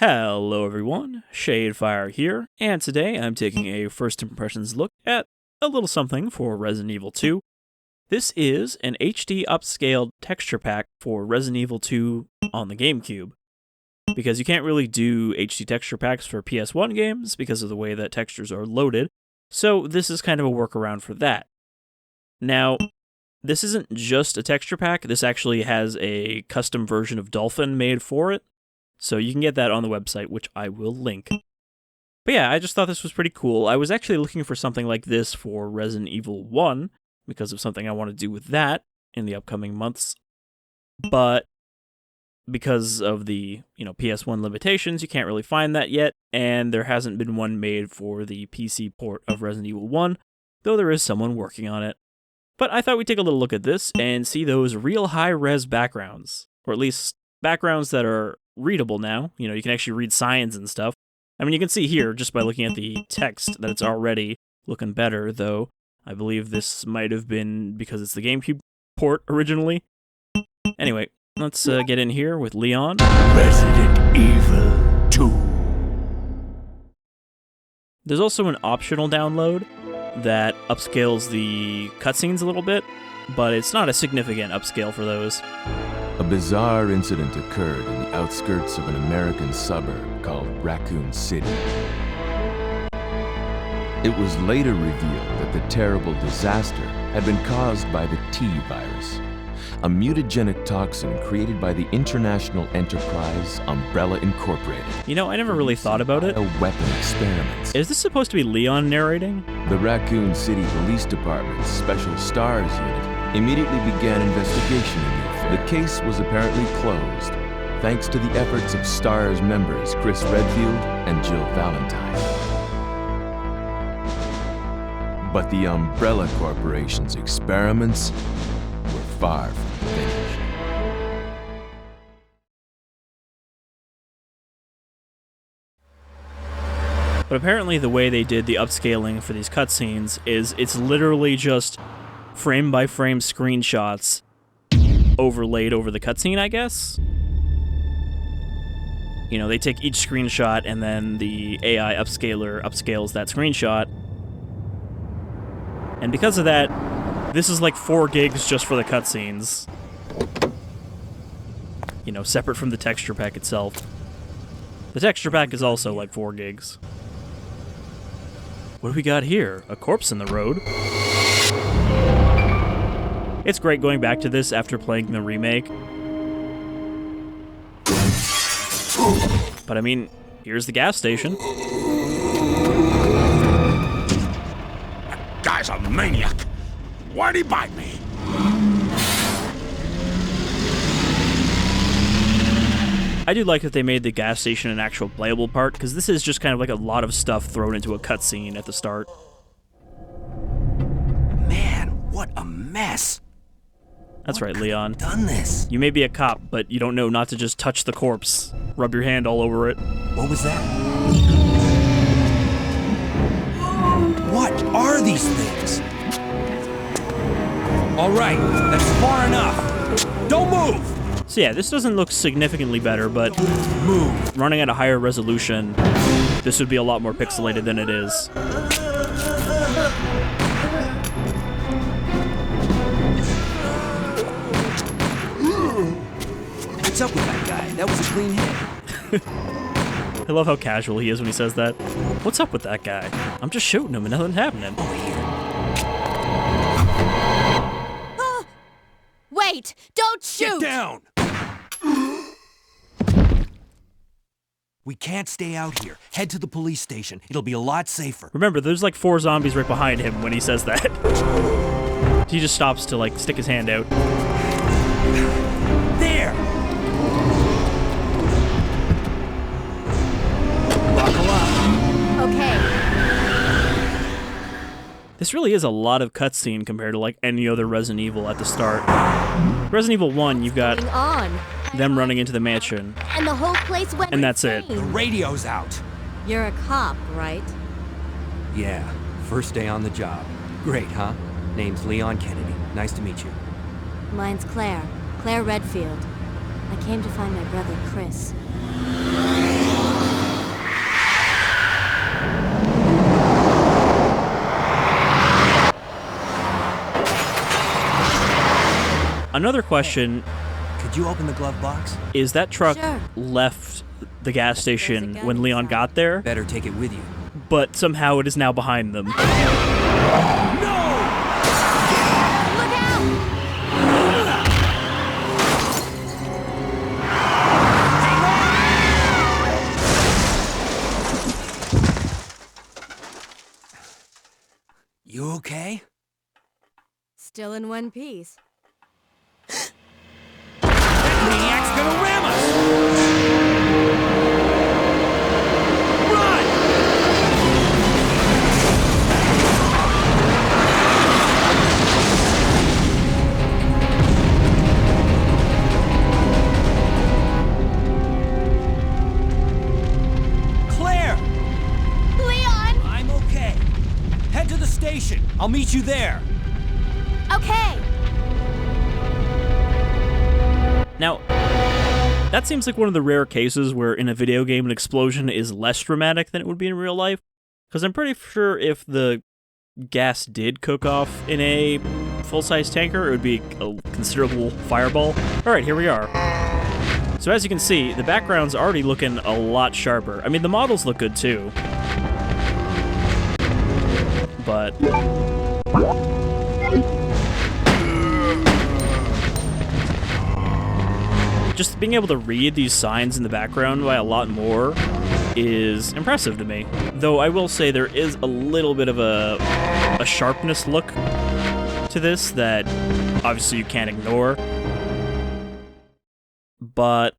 Hello everyone, Shadefyre here, and today I'm taking a first impressions look at a little something for Resident Evil 2. This is an HD upscaled texture pack for Resident Evil 2 on the GameCube, because you can't really do HD texture packs for PS1 games because of the way that textures are loaded, so this is kind of a workaround for that. Now, this isn't just a texture pack, this actually has a custom version of Dolphin made for it. So you can get that on the website, which I will link. But yeah, I just thought this was pretty cool. I was actually looking for something like this for Resident Evil 1, because of something I want to do with that in the upcoming months. But because of the, PS1 limitations, you can't really find that yet, and there hasn't been one made for the PC port of Resident Evil 1, though there is someone working on it. But I thought we'd take a little look at this and see those real high-res backgrounds, or at least backgrounds that are readable now. You can actually read signs and stuff. I mean, you can see here, just by looking at the text, that it's already looking better, though I believe this might have been because it's the GameCube port originally. Anyway, let's get in here with Leon. Resident Evil 2. There's also an optional download that upscales the cutscenes a little bit, but it's not a significant upscale for those. A bizarre incident occurred in the outskirts of an American suburb called Raccoon City. It was later revealed that the terrible disaster had been caused by the T virus, a mutagenic toxin created by the international enterprise Umbrella Incorporated. I never really thought about it. A weapon experiments. Is this supposed to be Leon narrating? The Raccoon City Police Department's Special Stars Unit immediately began investigation in the affair. The case was apparently closed, thanks to the efforts of STARS members Chris Redfield and Jill Valentine. But the Umbrella Corporation's experiments were far from finished. But apparently the way they did the upscaling for these cutscenes is it's literally just frame-by-frame screenshots overlaid over the cutscene, I guess? They take each screenshot and then the AI upscaler upscales that screenshot. And because of that, this is like 4 gigs just for the cutscenes. Separate from the texture pack itself. The texture pack is also like 4 gigs. What do we got here? A corpse in the road. It's great going back to this after playing the remake. But I mean, here's the gas station. That guy's a maniac. Why'd he bite me? I do like that they made the gas station an actual playable part, because this is just kind of like a lot of stuff thrown into a cutscene at the start. Man, what a mess. That's right, Leon. Done this. You may be a cop, but you don't know not to just touch the corpse. Rub your hand all over it. What was that? What are these things? All right, that's far enough. Don't move! So yeah, this doesn't look significantly better, but running at a higher resolution, this would be a lot more pixelated than it is. What's up with that guy? That was a clean hit. I love how casual he is when he says that. What's up with that guy? I'm just shooting him and nothing's happening. Over here. Wait! Don't shoot! Get down! We can't stay out here. Head to the police station. It'll be a lot safer. Remember, there's like 4 zombies right behind him when he says that. He just stops to stick his hand out. There! Buckle up. Okay. This really is a lot of cutscene compared to any other Resident Evil at the start. Resident Evil 1, you've got Going on. them running into the mansion, And the whole place went and that's it. The insane. radio's out. You're a cop, right? Yeah, first day on the job. Great, huh? Name's Leon Kennedy. Nice to meet you. Mine's Claire Redfield. I came to find my brother, Chris. Another question, Could you open the glove box? is that truck Sure. left the gas station gun when Leon inside. got there, Better take it with you. but somehow it is now behind them. Look out! You okay? Still in one piece. Maniac's gonna ram us! Run! Claire! Leon! I'm okay. Head to the station. I'll meet you there. Okay. Now, that seems like one of the rare cases where in a video game an explosion is less dramatic than it would be in real life, because I'm pretty sure if the gas did cook off in a full-size tanker, it would be a considerable fireball. Alright, here we are. So as you can see, the background's already looking a lot sharper. I mean, the models look good too. But just being able to read these signs in the background by a lot more is impressive to me. Though I will say there is a little bit of a sharpness look to this that obviously you can't ignore. But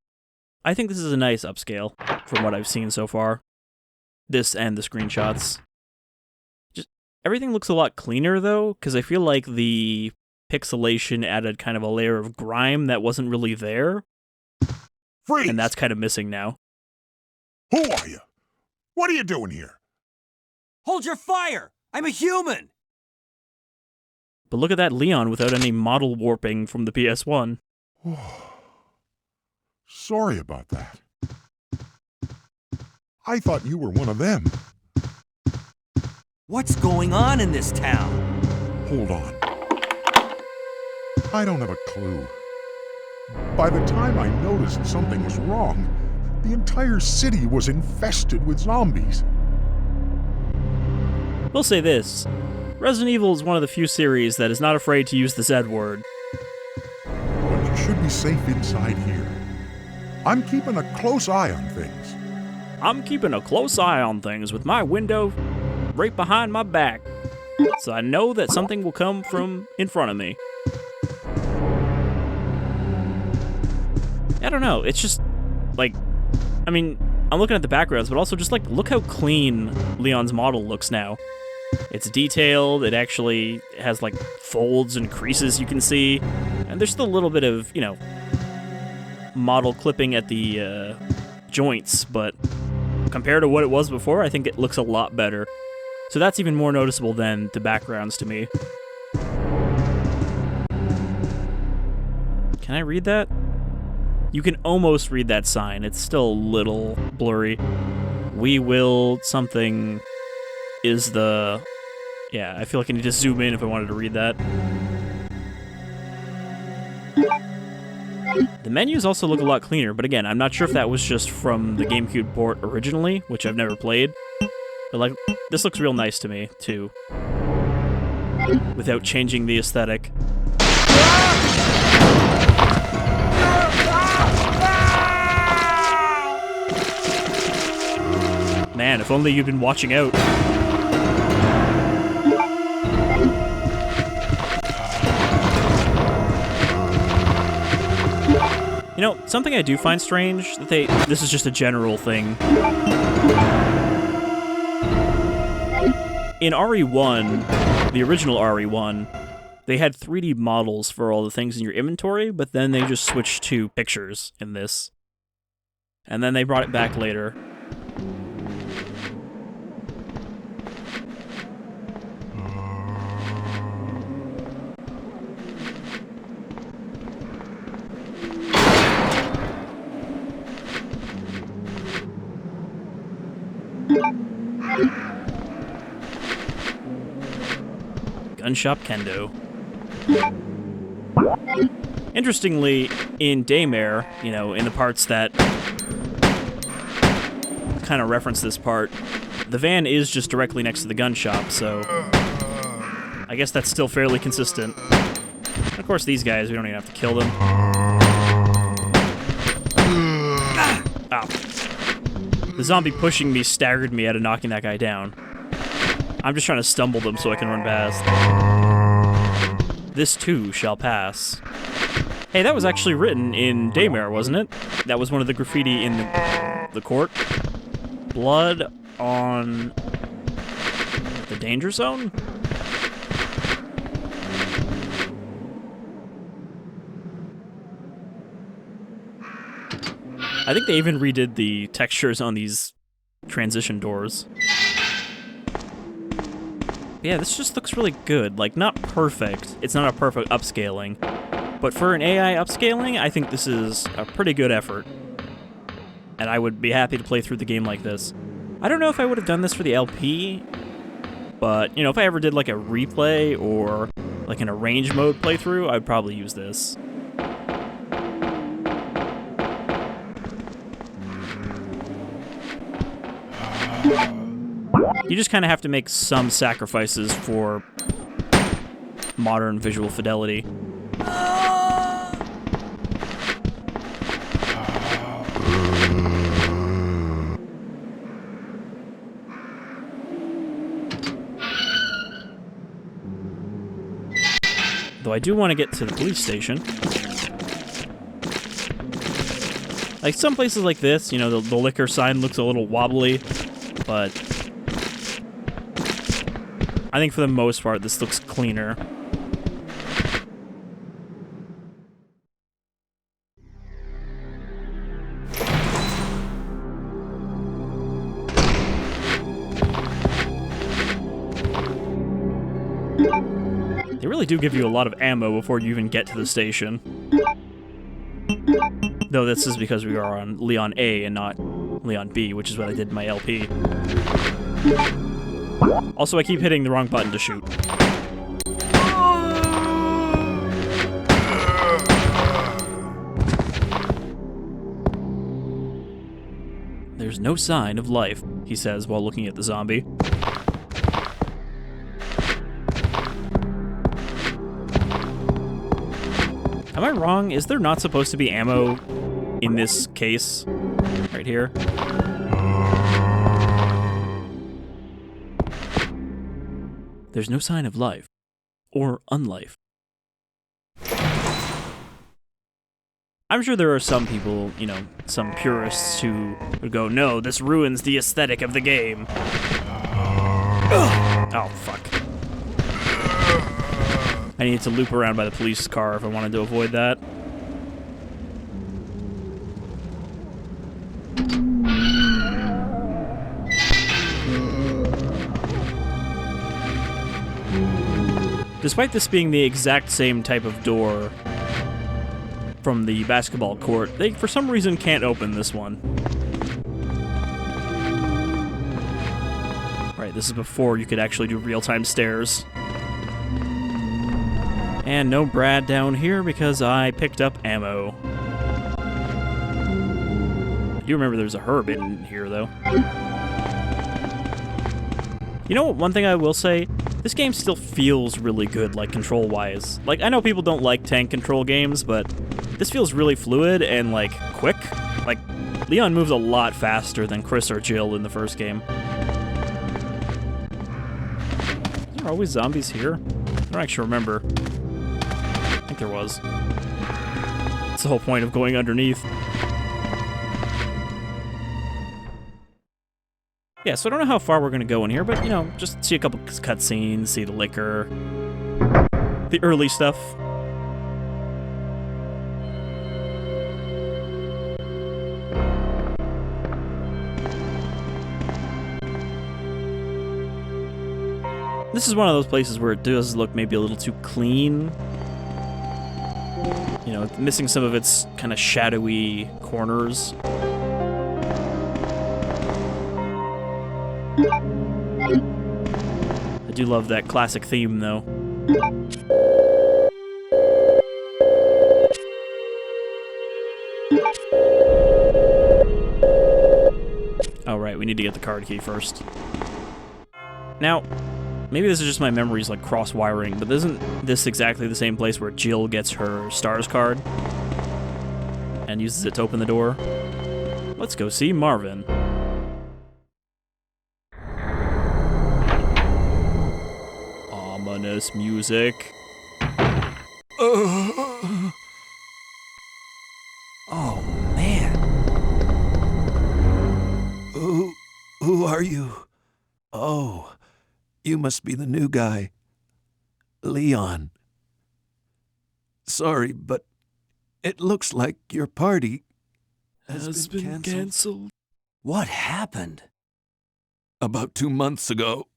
I think this is a nice upscale from what I've seen so far. This and the screenshots. Just everything looks a lot cleaner though, because I feel like the pixelation added kind of a layer of grime that wasn't really there. Freeze! And that's kind of missing now. Who are you? What are you doing here? Hold your fire! I'm a human! But look at that Leon without any model warping from the PS1. Sorry about that. I thought you were one of them. What's going on in this town? Hold on. I don't have a clue. By the time I noticed something was wrong, the entire city was infested with zombies. We'll say this. Resident Evil is one of the few series that is not afraid to use the Z word. But you should be safe inside here. I'm keeping a close eye on things. I'm keeping a close eye on things with my window right behind my back, so I know that something will come from in front of me. I don't know, it's just, like, I mean, I'm looking at the backgrounds, but also just, like, look how clean Leon's model looks now. It's detailed, it actually has, like, folds and creases you can see, and there's still a little bit of, you know, model clipping at the joints, but compared to what it was before, I think it looks a lot better. So that's even more noticeable than the backgrounds to me. Can I read that? You can almost read that sign. It's still a little blurry. We will something is the... Yeah, I feel like I need to zoom in if I wanted to read that. The menus also look a lot cleaner, but again, I'm not sure if that was just from the GameCube port originally, which I've never played. But like, this looks real nice to me, too. Without changing the aesthetic. Man, if only you'd been watching out. You know, something I do find strange, that this is just a general thing. In RE1, the original RE1, they had 3D models for all the things in your inventory, but then they just switched to pictures in this. And then they brought it back later. Gun Shop Kendo. Interestingly, in Daymare, you know, in the parts that kind of reference this part, the van is just directly next to the gun shop, so I guess that's still fairly consistent. And of course, these guys, we don't even have to kill them. Ow. The zombie pushing me staggered me out of knocking that guy down. I'm just trying to stumble them so I can run past. This too shall pass. Hey, that was actually written in Daymare, wasn't it? That was one of the graffiti in the court. Blood on the danger zone? I think they even redid the textures on these transition doors. Yeah, this just looks really good. Like, not perfect. It's not a perfect upscaling. But for an AI upscaling, I think this is a pretty good effort. And I would be happy to play through the game like this. I don't know if I would have done this for the LP, but, you know, if I ever did like a replay or like an arrange mode playthrough, I'd probably use this. You just kind of have to make some sacrifices for modern visual fidelity. Though I do want to get to the police station. Like, some places like this, you know, the liquor sign looks a little wobbly, but I think for the most part, this looks cleaner. They really do give you a lot of ammo before you even get to the station. Though this is because we are on Leon A and not Leon B, which is what I did in my LP. Also, I keep hitting the wrong button to shoot. There's no sign of life, he says while looking at the zombie. Am I wrong? Is there not supposed to be ammo in this case? Right here? There's no sign of life. Or unlife. I'm sure there are some people, you know, some purists who would go, no, this ruins the aesthetic of the game. Oh, fuck. I needed to loop around by the police car if I wanted to avoid that. Despite this being the exact same type of door from the basketball court, they for some reason can't open this one. Right, this is before you could actually do real-time stairs. And no Brad down here because I picked up ammo. I do remember there's a herb in here, though. You know what, one thing I will say? This game still feels really good, like, control-wise. Like, I know people don't like tank control games, but this feels really fluid and, like, quick. Like, Leon moves a lot faster than Chris or Jill in the first game. Is there always zombies here? I don't actually remember. I think there was. That's the whole point of going underneath. Yeah, so I don't know how far we're going to go in here, but, you know, just see a couple cutscenes, see the liquor, the early stuff. This is one of those places where it does look maybe a little too clean. You know, missing some of its kind of shadowy corners. I do love that classic theme, though. we need to get the card key first. Now, maybe this is just my memories like cross-wiring, but isn't this exactly the same place where Jill gets her STARS card and uses it to open the door? Let's go see Marvin. Ominous music. Oh, man. Who are you? Oh, you must be the new guy. Leon. Sorry, but it looks like your party has been canceled. What happened? About 2 months ago,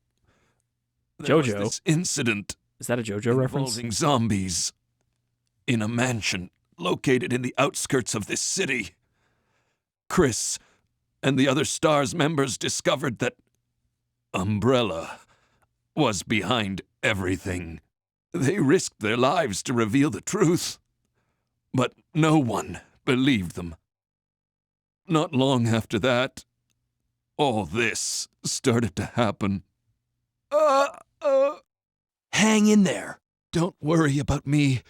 there was JoJo? this incident Is that a JoJo reference? involving zombies in a mansion located in the outskirts of this city. Chris and the other STARS members discovered that Umbrella was behind everything. They risked their lives to reveal the truth, but no one believed them. Not long after that, all this started to happen. Hang in there. Don't worry about me.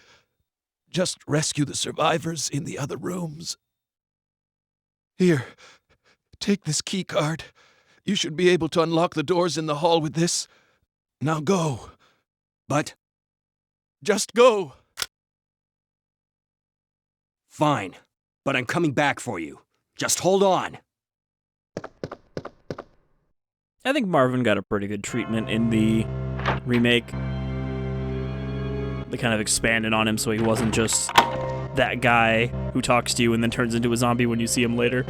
Just rescue the survivors in the other rooms. Here, take this key card. You should be able to unlock the doors in the hall with this. Now go. But Just go. fine. But I'm coming back for you. Just hold on. I think Marvin got a pretty good treatment in the remake. They kind of expanded on him so he wasn't just that guy who talks to you and then turns into a zombie when you see him later.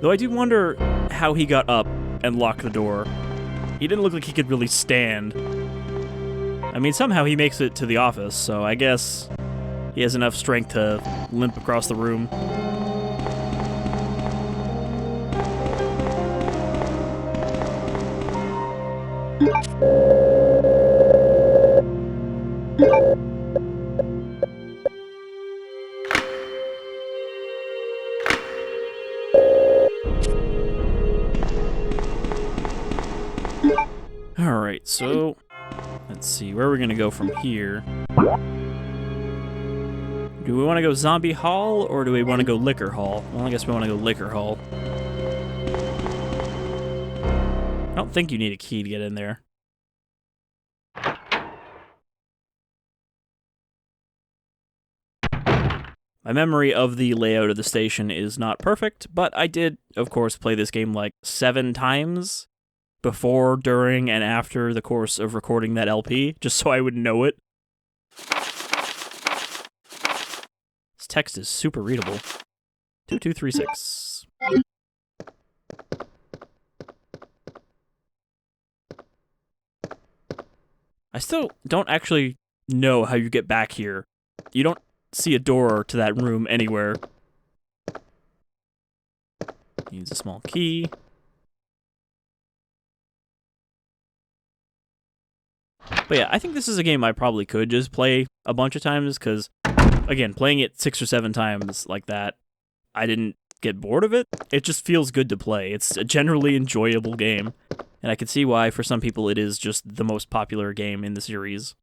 Though I do wonder how he got up and locked the door. He didn't look like he could really stand. I mean, somehow he makes it to the office, so I guess he has enough strength to limp across the room. Alright, so let's see, where are we gonna go from here? Do we want to go Zombie Hall, or do we want to go Liquor Hall? Well, I guess we want to go Liquor Hall. I don't think you need a key to get in there. My memory of the layout of the station is not perfect, but I did, of course, play this game like 7 times before, during, and after the course of recording that LP, just so I would know it. This text is super readable. 2236. I still don't actually know how you get back here. You don't see a door to that room anywhere. Use a small key. But yeah, I think this is a game I probably could just play a bunch of times, because, again, playing it 6 or 7 times like that, I didn't get bored of it. It just feels good to play. It's a generally enjoyable game, and I can see why, for some people, it is just the most popular game in the series.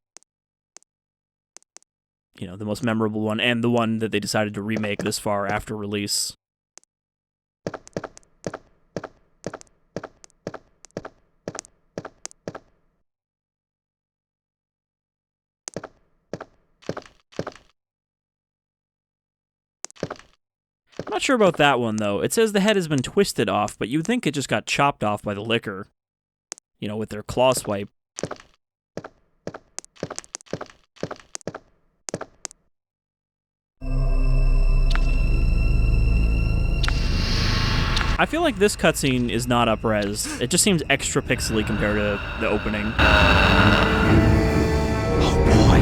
You know, the most memorable one, and the one that they decided to remake this far after release. I'm not sure about that one, though. It says the head has been twisted off, but you'd think it just got chopped off by the liquor. You know, with their claw swipe. I feel like this cutscene is not up-res. It just seems extra pixely compared to the opening. Oh boy.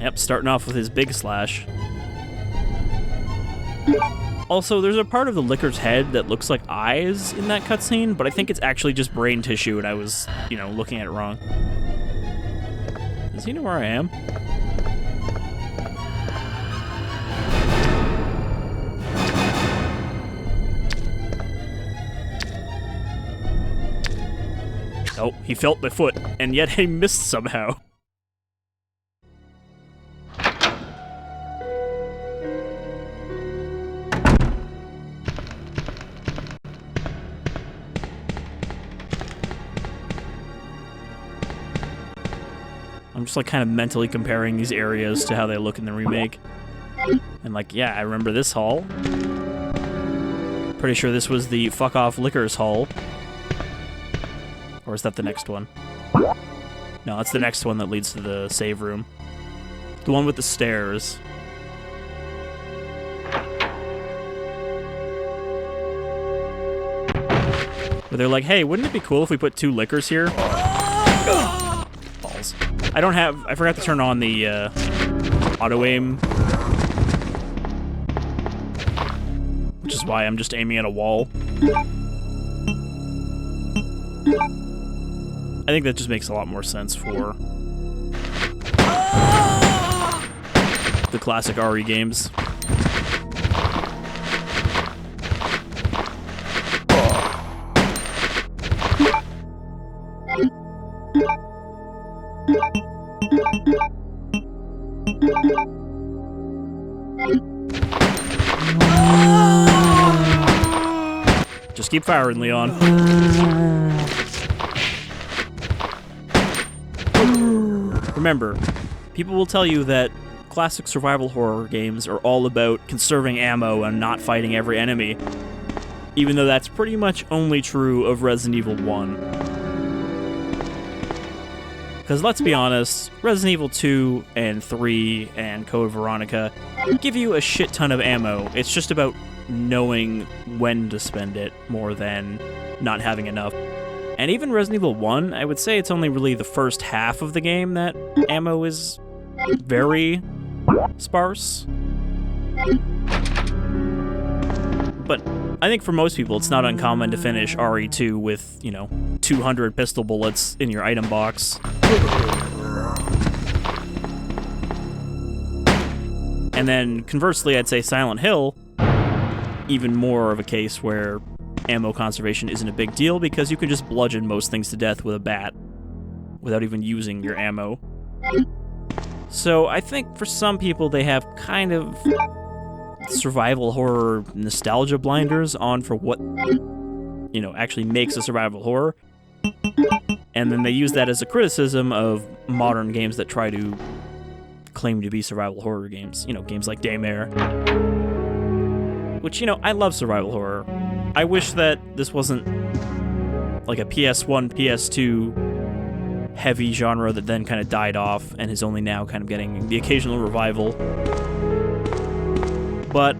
Yep, starting off with his big slash. Also, there's a part of the liquor's head that looks like eyes in that cutscene, but I think it's actually just brain tissue, and I was, you know, looking at it wrong. Does he know where I am? Oh, he felt my foot, and yet he missed somehow. I'm just like kind of mentally comparing these areas to how they look in the remake. And like, yeah, I remember this hall. Pretty sure this was the fuck off liquors hall. Or is that the next one? No, that's the next one that leads to the save room. The one with the stairs. Where they're like, hey, wouldn't it be cool if we put 2 liquors here? Balls. I forgot to turn on the auto-aim. Which is why I'm just aiming at a wall. I think that just makes a lot more sense for the classic RE games. Just keep firing, Leon. Remember, people will tell you that classic survival horror games are all about conserving ammo and not fighting every enemy, even though that's pretty much only true of Resident Evil 1. Because let's be honest, Resident Evil 2 and 3 and Code Veronica give you a shit ton of ammo. It's just about knowing when to spend it more than not having enough. And even Resident Evil 1, I would say it's only really the first half of the game that ammo is very sparse. But I think for most people, it's not uncommon to finish RE2 with, 200 pistol bullets in your item box. And then, conversely, I'd say Silent Hill, even more of a case where ammo conservation isn't a big deal because you can just bludgeon most things to death with a bat without even using your ammo. So I think for some people they have kind of survival horror nostalgia blinders on for what, actually makes a survival horror. And then they use that as a criticism of modern games that try to claim to be survival horror games. Games like Daymare. Which, I love survival horror. I wish that this wasn't like a PS1, PS2 heavy genre that then kind of died off and is only now kind of getting the occasional revival. But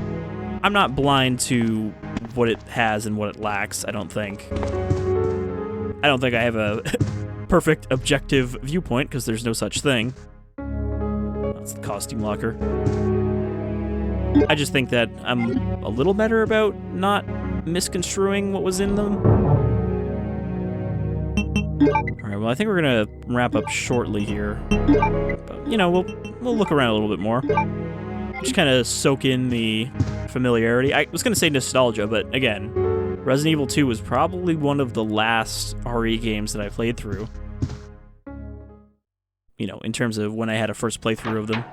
I'm not blind to what it has and what it lacks, I don't think. I don't think I have a perfect objective viewpoint because there's no such thing. That's the costume locker. I just think that I'm a little better about not misconstruing what was in them. Alright, well, I think we're gonna wrap up shortly here. But, we'll look around a little bit more. Just kind of soak in the familiarity. I was gonna say nostalgia, but again, Resident Evil 2 was probably one of the last RE games that I played through. In terms of when I had a first playthrough of them.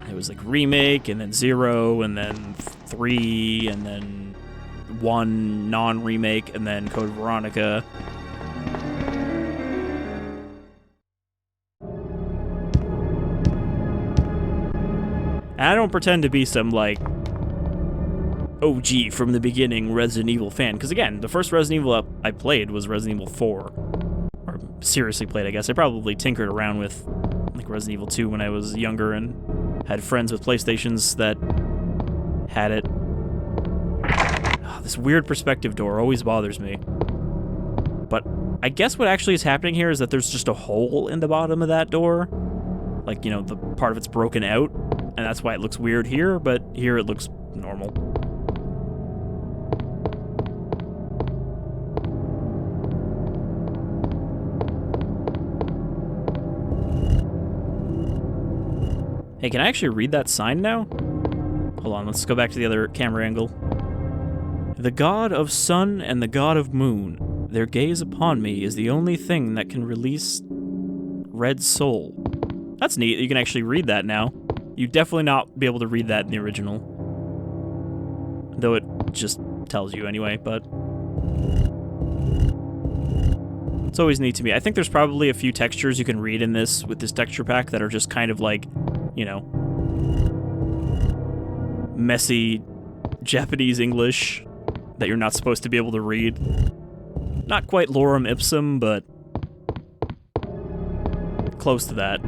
It was like Remake, and then 0, and then 3, and then 1 non-remake, and then Code Veronica. And I don't pretend to be some, OG from the beginning Resident Evil fan, because again, the first Resident Evil I played was Resident Evil 4. Or seriously played, I guess. I probably tinkered around with Resident Evil 2 when I was younger and had friends with PlayStations that had it. Oh, this weird perspective door always bothers me. But I guess what actually is happening here is that there's just a hole in the bottom of that door. The part of it's broken out, and that's why it looks weird here, but here it looks normal. Hey, can I actually read that sign now? Hold on, let's go back to the other camera angle. The god of sun and the god of moon, their gaze upon me is the only thing that can release red soul. That's neat. You can actually read that now. You'd definitely not be able to read that in the original. Though it just tells you anyway, but... It's always neat to me. I think there's probably a few textures you can read in this, with this texture pack, that are just kind of like, you know, messy Japanese English that you're not supposed to be able to read. Not quite lorem ipsum, but close to that.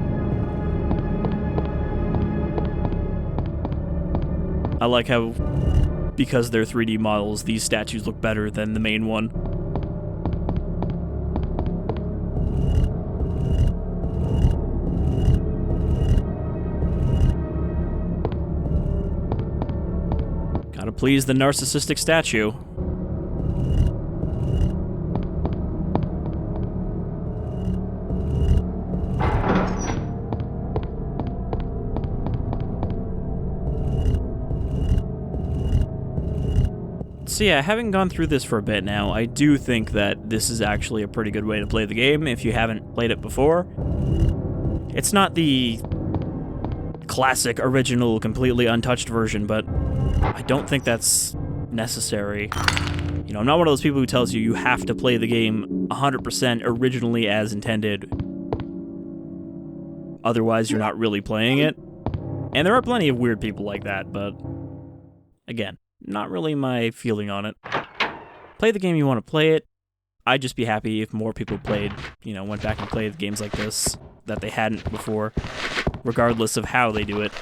I like how, because they're 3D models, these statues look better than the main one. Gotta please the narcissistic statue. So yeah, having gone through this for a bit now, I do think that this is actually a pretty good way to play the game if you haven't played it before. It's not the classic, original, completely untouched version, but I don't think that's necessary. You know, I'm not one of those people who tells you have to play the game 100% originally as intended. Otherwise, you're not really playing it. And there are plenty of weird people like that, but again, not really my feeling on it. Play the game you want to play it. I'd just be happy if more people played, you know, went back and played games like this that they hadn't before, regardless of how they do it.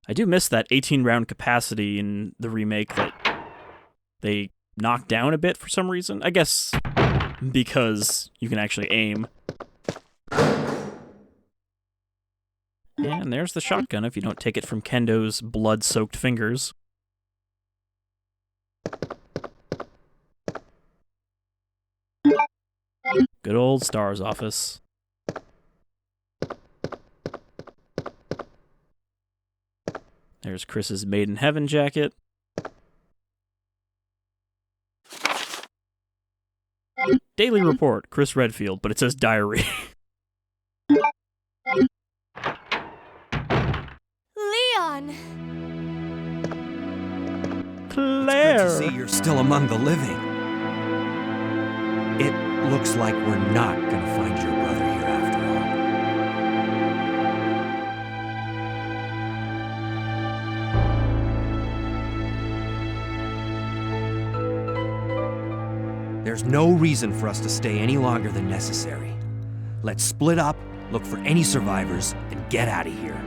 I do miss that 18-round capacity in the remake that they knocked down a bit for some reason. I guess because you can actually aim. And there's the shotgun if you don't take it from Kendo's blood-soaked fingers. Good old STAR's office. There's Chris's Made in Heaven jacket. Daily report, Chris Redfield, but it says diary. Leon! Claire! Good to see you're still among the living. It looks like we're not gonna find your brother here after all. There's no reason for us to stay any longer than necessary. Let's split up, look for any survivors, and get out of here.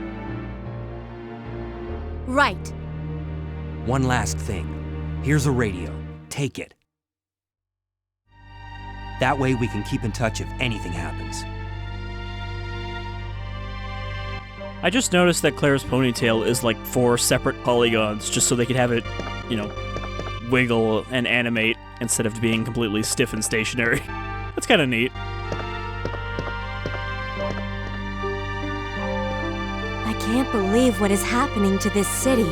Right. One last thing. Here's a radio. Take it. That way we can keep in touch if anything happens. I just noticed that Claire's ponytail is like 4 separate polygons, just so they could have it, you know, wiggle and animate instead of being completely stiff and stationary. That's kind of neat. I can't believe what is happening to this city.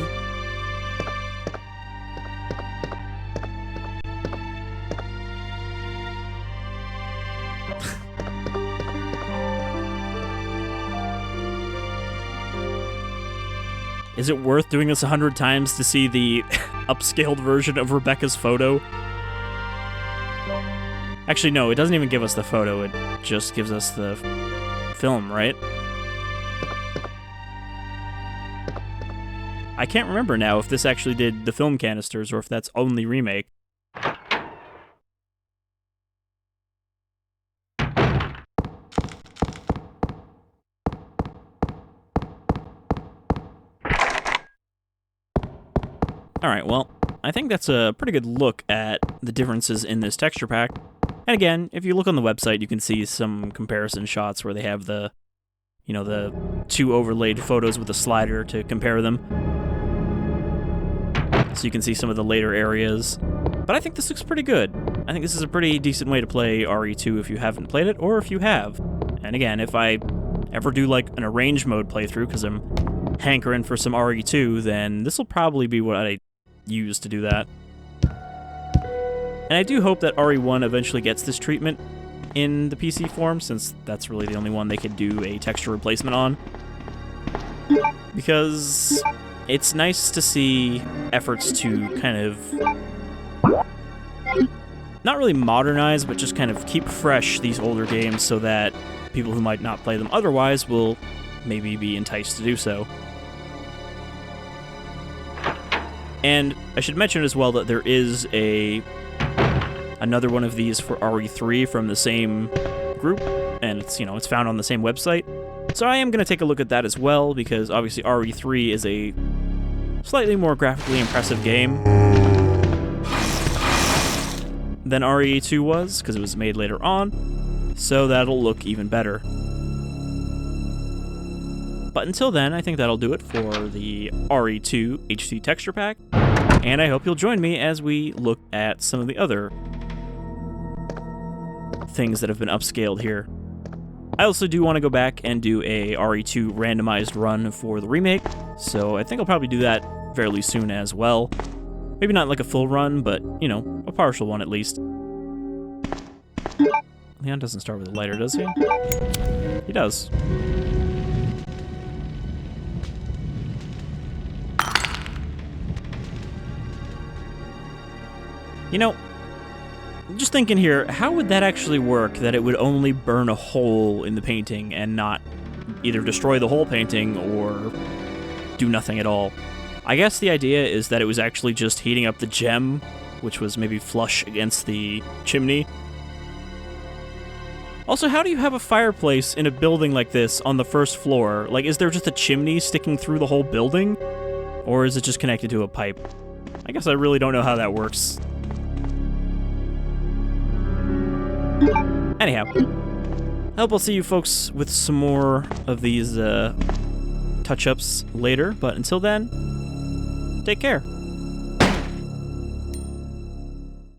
Is it worth doing this 100 times to see the upscaled version of Rebecca's photo? Actually, no, it doesn't even give us the photo, it just gives us the film, right? I can't remember now if this actually did the film canisters or if that's only remake. Alright, well, I think that's a pretty good look at the differences in this texture pack. And again, if you look on the website, you can see some comparison shots where they have the, you know, the 2 overlaid photos with a slider to compare them. So you can see some of the later areas. But I think this looks pretty good. I think this is a pretty decent way to play RE2 if you haven't played it, or if you have. And again, if I ever do like an arranged mode playthrough, because I'm hankering for some RE2, then this will probably be what I use to do that. And I do hope that RE1 eventually gets this treatment in the PC form, since that's really the only one they could do a texture replacement on. Because it's nice to see efforts to kind of not really modernize, but just kind of keep fresh these older games so that people who might not play them otherwise will maybe be enticed to do so. And I should mention as well that there is another one of these for RE3 from the same group, and it's, you know, it's found on the same website. So I am going to take a look at that as well, because obviously RE3 is a slightly more graphically impressive game than RE2 was, because it was made later on, so that'll look even better. But until then, I think that'll do it for the RE2 HD texture pack, and I hope you'll join me as we look at some of the other things that have been upscaled here. I also do want to go back and do a RE2 randomized run for the remake, so I think I'll probably do that fairly soon as well. Maybe not like a full run, but, you know, a partial one at least. Leon doesn't start with a lighter, does he? He does. You know, just thinking here, how would that actually work, that it would only burn a hole in the painting and not either destroy the whole painting or do nothing at all? I guess the idea is that it was actually just heating up the gem, which was maybe flush against the chimney. Also, how do you have a fireplace in a building like this on the first floor? Like, is there just a chimney sticking through the whole building? Or is it just connected to a pipe? I guess I really don't know how that works. Anyhow, I hope I'll see you folks with some more of these touch-ups later, but until then, take care.